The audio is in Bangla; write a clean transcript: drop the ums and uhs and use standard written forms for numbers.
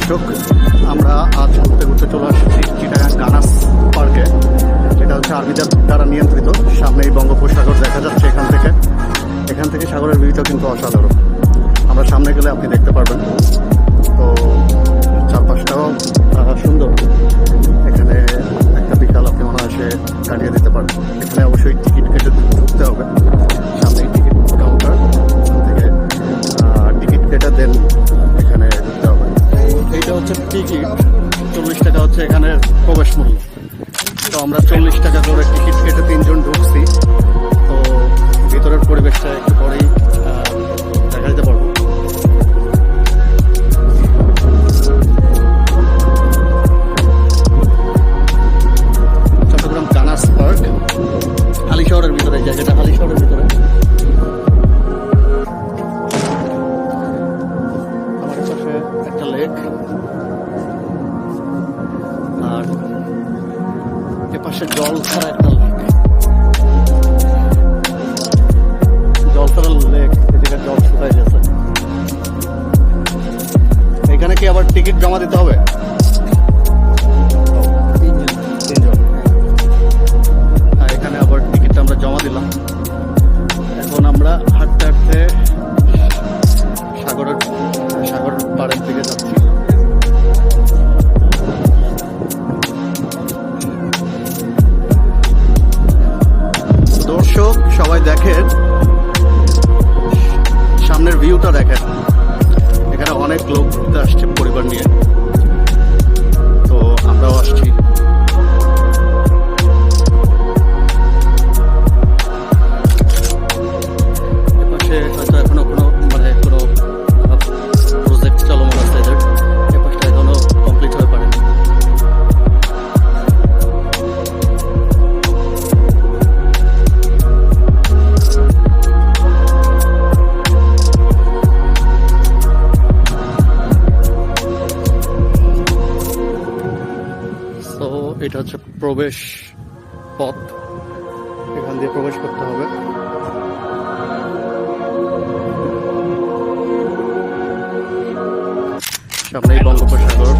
দর্শক, আমরা আজ ঘুরতে ঘুরতে চলে আসছি চিটাগাং গানাস পার্কে। এটা হচ্ছে আর্মিদের দ্বারা নিয়ন্ত্রিত। সামনেই বঙ্গোপসাগর দেখা যাচ্ছে এখান থেকে সাগরের ভিউটা কিন্তু অসাধারণ। আমরা সামনে গেলে আপনি দেখতে পারবেন। তো চারপাশটাও সুন্দর। এখানে একটা বিকাল আপনি মনে হয় কাটিয়ে দিতে পারবেন। এখানে অবশ্যই টিকিট কেটে ঢুকতে হবে। সামনেই টিকিট কাউন্টার, এখান থেকে টিকিট কেটে দেন এখানে ঢুকতে হবে। এইটা হচ্ছে টিকিট, 40 টাকা হচ্ছে এখানে প্রবেশ মূল্য। তো আমরা 40 টাকা করে টিকিট কেটে 3 জন ঢুকছি। তো ভিতরের পরিবেশটা একটু পরেই দেখা দিতে পারবো। চট্টগ্রাম গানাস পার্ক হালি শহরের ভিতরে, জায়গাটা হালি শহরের ভিতরে। আমার পাশে একটা লেক, আর এপাশে জল ছাড়া একটা লেক। জল ছাড়া লেক, এদিকে জল শুকায় গেছে। এখানে কি আবার টিকিট জমা দিতে হবে? 3 জন। হ্যাঁ, এখানে আবার টিকিটটা আমরা জমা দিলাম। এখন আমরা হাঁটতে হাঁটতে সাগর পাড়ের দিকে যাচ্ছি। দর্শক সবাই দেখেন, সামনের ভিউটা দেখেন। এখানে অনেক লোক ঘুরতে আসছে পরিবার নিয়ে। তো আমরাও আসছি। এপাশে হয়তো এখনো কোনো প্রজেক্ট চলমান আছে এদের। এপাশটা এখনো কমপ্লিট হয়ে পারেনি। তো এটা হচ্ছে প্রবেশ পথ, এখান দিয়ে প্রবেশ করতে হবে। সামনেই বঙ্গোপসাগর।